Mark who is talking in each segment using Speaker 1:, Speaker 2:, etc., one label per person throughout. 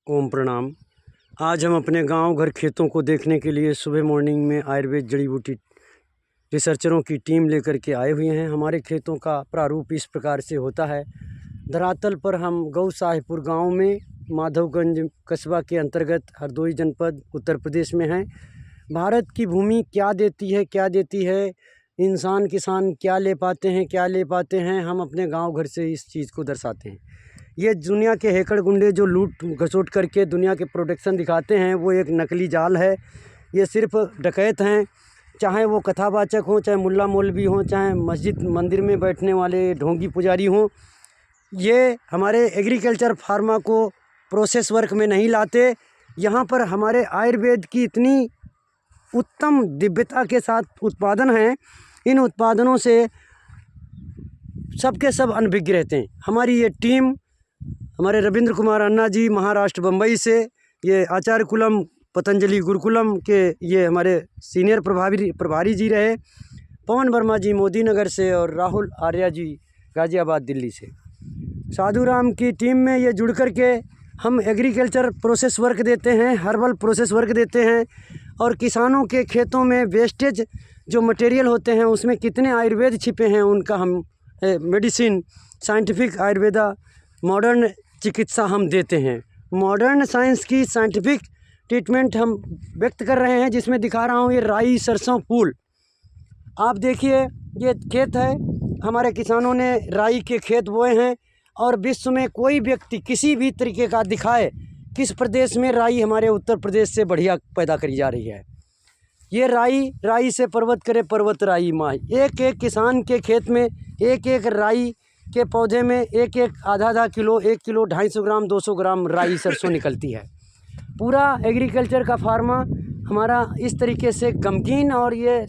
Speaker 1: ओम प्रणाम। आज हम अपने गांव घर खेतों को देखने के लिए सुबह मॉर्निंग में आयुर्वेद जड़ी बूटी रिसर्चरों की टीम लेकर के आए हुए हैं। हमारे खेतों का प्रारूप इस प्रकार से होता है। धरातल पर हम गौ साहिबपुर गांव में माधवगंज कस्बा के अंतर्गत हरदोई जनपद उत्तर प्रदेश में हैं। भारत की भूमि क्या देती है, इंसान किसान क्या ले पाते हैं, हम अपने गांव घर से इस चीज़ को दर्शाते हैं। ये दुनिया के हैकर गुंडे जो लूट घसोट करके दुनिया के प्रोडक्शन दिखाते हैं, वो एक नकली जाल है। ये सिर्फ डकैत हैं, चाहे वो कथावाचक हों, चाहे मुल्ला मौलवी हों, चाहे मस्जिद मंदिर में बैठने वाले ढोंगी पुजारी हों। ये हमारे एग्रीकल्चर फार्मा को प्रोसेस वर्क में नहीं लाते। यहाँ पर हमारे आयुर्वेद की इतनी उत्तम दिव्यता के साथ उत्पादन हैं, इन उत्पादनों से सबके सब अनभिज्ञ रहते हैं। हमारी ये टीम हमारे रविंद्र कुमार अन्ना जी महाराष्ट्र बम्बई से, ये आचार्य कुलम पतंजलि गुरुकुलम के ये हमारे सीनियर प्रभारी जी रहे, पवन वर्मा जी मोदी नगर से और राहुल आर्या जी गाज़ियाबाद दिल्ली से। साधु राम की टीम में ये जुड़ कर के हम एग्रीकल्चर प्रोसेस वर्क देते हैं, हर्बल प्रोसेस वर्क देते हैं और किसानों के खेतों में वेस्टेज जो मटेरियल होते हैं उसमें कितने आयुर्वेद छिपे हैं उनका हम मेडिसिन, साइंटिफिक आयुर्वेदा, मॉडर्न चिकित्सा हम देते हैं। मॉडर्न साइंस की साइंटिफिक ट्रीटमेंट हम व्यक्त कर रहे हैं, जिसमें दिखा रहा हूँ ये राई सरसों फूल। आप देखिए ये खेत है, हमारे किसानों ने राई के खेत बोए हैं और विश्व में कोई व्यक्ति किसी भी तरीके का दिखाए किस प्रदेश में राई हमारे उत्तर प्रदेश से बढ़िया पैदा करी जा रही है। ये राई से पर्वत करे पर्वत राई माही। एक एक किसान के खेत में एक एक राई के पौधे में एक आधा किलो, 1 किलो, 250 ग्राम, 200 ग्राम राई सरसों निकलती है। पूरा एग्रीकल्चर का फार्मा हमारा इस तरीके से गमगीन और ये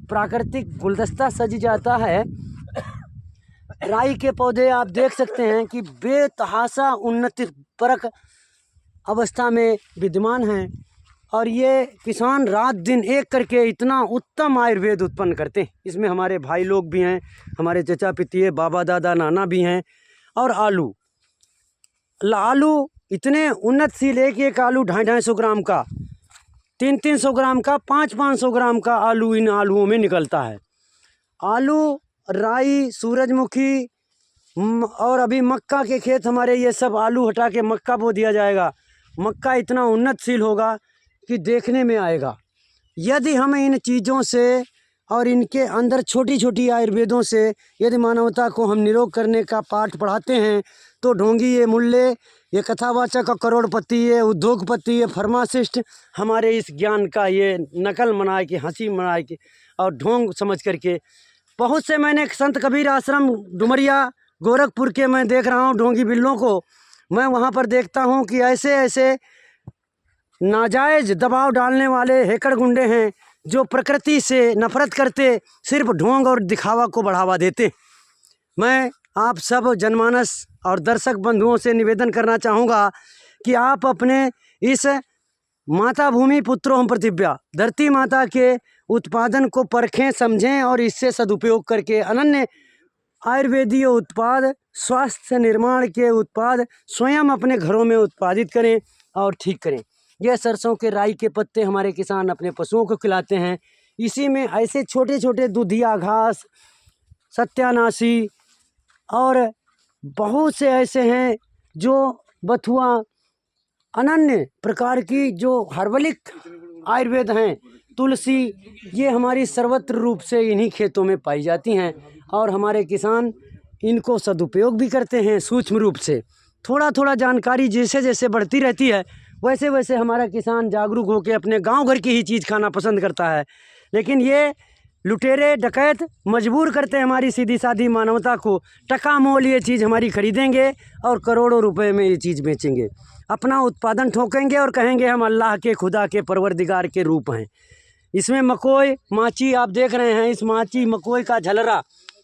Speaker 1: प्राकृतिक गुलदस्ता सज जाता है। राई के पौधे आप देख सकते हैं कि बेतहाशा उन्नति परक अवस्था में विद्यमान हैं और ये किसान रात दिन एक करके इतना उत्तम आयुर्वेद उत्पन्न करते हैं। इसमें हमारे भाई लोग भी हैं, हमारे चचा पितिये, बाबा दादा नाना भी हैं। और आलू इतने उन्नतशील है कि एक आलू 250-250 ग्राम का, 300-300 ग्राम का, 500-500 ग्राम का आलू इन आलूओं में निकलता है। आलू, राई, सूरजमुखी और अभी मक्का के खेत हमारे, ये सब आलू हटा के मक्का बो दिया जाएगा। मक्का इतना उन्नतशील होगा कि देखने में आएगा। यदि हम इन चीज़ों से और इनके अंदर छोटी छोटी आयुर्वेदों से यदि मानवता को हम निरोग करने का पाठ पढ़ाते हैं तो ढोंगी, ये मुल्ले, ये कथावाचक, करोड़पति, ये उद्योगपति, ये फार्मासिस्ट हमारे इस ज्ञान का ये नकल मनाए कि हंसी मनाए कि और ढोंग समझ करके बहुत से मैंने संत कबीर आश्रम डुमरिया गोरखपुर के मैं देख रहा हूँ ढोंगी बिल्लों को। मैं वहाँ पर देखता हूँ कि ऐसे ऐसे नाजायज़ दबाव डालने वाले हैकर गुंडे हैं जो प्रकृति से नफरत करते, सिर्फ ढोंग और दिखावा को बढ़ावा देते। मैं आप सब जनमानस और दर्शक बंधुओं से निवेदन करना चाहूँगा कि आप अपने इस माता भूमि पुत्रों पृथिव्या धरती माता के उत्पादन को परखें, समझें और इससे सदुपयोग करके अनन्य आयुर्वेदीय उत्पाद, स्वास्थ्य निर्माण के उत्पाद स्वयं अपने घरों में उत्पादित करें और ठीक करें। यह सरसों के राई के पत्ते हमारे किसान अपने पशुओं को खिलाते हैं। इसी में ऐसे छोटे छोटे दूधिया घास, सत्यानाशी और बहुत से ऐसे हैं जो बथुआ, अनन्य प्रकार की जो हर्बलिक आयुर्वेद हैं, तुलसी, ये हमारी सर्वत्र रूप से इन्हीं खेतों में पाई जाती हैं और हमारे किसान इनको सदुपयोग भी करते हैं सूक्ष्म रूप से। थोड़ा थोड़ा जानकारी जैसे जैसे बढ़ती रहती है वैसे वैसे हमारा किसान जागरूक होकर अपने गांव घर की ही चीज़ खाना पसंद करता है। लेकिन ये लुटेरे डकैत मजबूर करते हैं हमारी सीधी सादी मानवता को, टका मोल ये चीज़ हमारी खरीदेंगे और करोड़ों रुपए में ये चीज़ बेचेंगे, अपना उत्पादन ठोकेंगे और कहेंगे हम अल्लाह के, खुदा के, परवरदिगार के रूप हैं। इसमें मकोई, माची आप देख रहे हैं, इस माची मकोई का झलरा,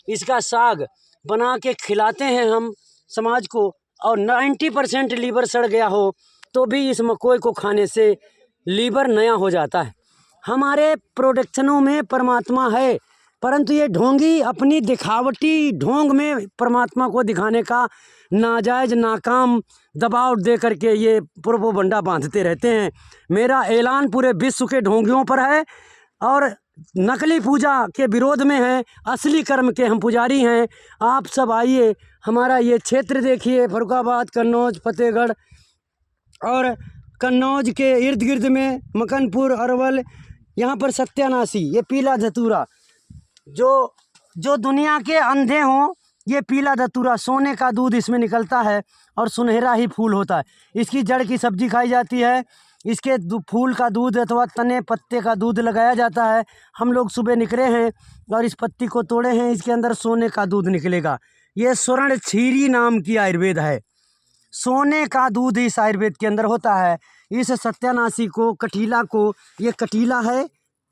Speaker 1: इसका साग बना के खिलाते हैं हम समाज को और 90% लीवर सड़ गया हो तो भी इस मकोई को खाने से लीवर नया हो जाता है। हमारे प्रोडक्शनों में परमात्मा है, परंतु ये ढोंगी अपनी दिखावटी ढोंग में परमात्मा को दिखाने का नाजायज़ नाकाम दबाव दे करके ये प्रोपोगंडा बांधते रहते हैं। मेरा ऐलान पूरे विश्व के ढोंगियों पर है और नकली पूजा के विरोध में है। असली कर्म के हम पुजारी हैं। आप सब आइए, हमारा ये क्षेत्र देखिए, फर्रुखाबाद, कन्नौज, फतेहगढ़ और कन्नौज के इर्द गिर्द में मकनपुर, अरवल, यहाँ पर सत्यानाशी, ये पीला धतूरा, जो दुनिया के अंधे हों, ये पीला धतूरा, सोने का दूध इसमें निकलता है और सुनहरा ही फूल होता है। इसकी जड़ की सब्जी खाई जाती है, इसके फूल का दूध अथवा तने पत्ते का दूध लगाया जाता है। हम लोग सुबह निकले हैं और इस पत्ती को तोड़े हैं, इसके अंदर सोने का दूध निकलेगा। ये स्वर्ण क्षीरी नाम की आयुर्वेद है। सोने का दूध इस आयुर्वेद के अंदर होता है। इस सत्यानाशी को, कटीला को, ये कटीला है,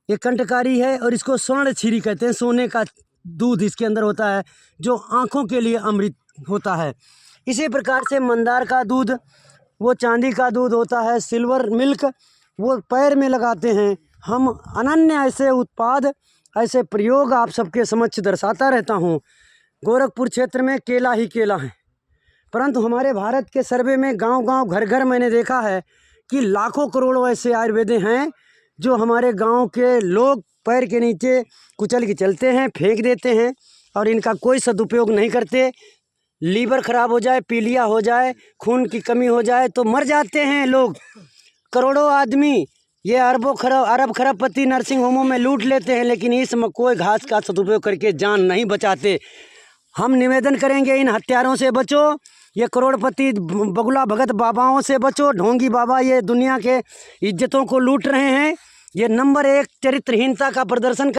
Speaker 1: ये कंठकारी है और इसको स्वर्ण क्षीरी कहते हैं। सोने का दूध इसके अंदर होता है जो आँखों के लिए अमृत होता है। इसी प्रकार से मंदार का दूध, वो चांदी का दूध होता है, सिल्वर मिल्क, वो पैर में लगाते हैं। हम अनन्य ऐसे उत्पाद, ऐसे प्रयोग आप सबके समक्ष दर्शाता रहता हूँ। गोरखपुर क्षेत्र में केला ही केला है, परंतु हमारे भारत के सर्वे में गांव-गांव, घर-घर मैंने देखा है कि लाखों करोड़ों ऐसे आयुर्वेद हैं जो हमारे गांव के लोग पैर के नीचे कुचल के चलते हैं, फेंक देते हैं और इनका कोई सदुपयोग नहीं करते। लीवर खराब हो जाए, पीलिया हो जाए, खून की कमी हो जाए तो मर जाते हैं लोग। करोड़ों आदमी ये अरब खरबपति नर्सिंग होमों में लूट लेते हैं, लेकिन इस कोई घास का सदुपयोग करके जान नहीं बचाते। हम निवेदन करेंगे, इन हत्यारों से बचो, ये करोड़पति बगुला भगत बाबाओं से बचो। ढोंगी बाबा ये दुनिया के इज्जतों को लूट रहे हैं। ये नंबर 1 चरित्रहीनता का प्रदर्शन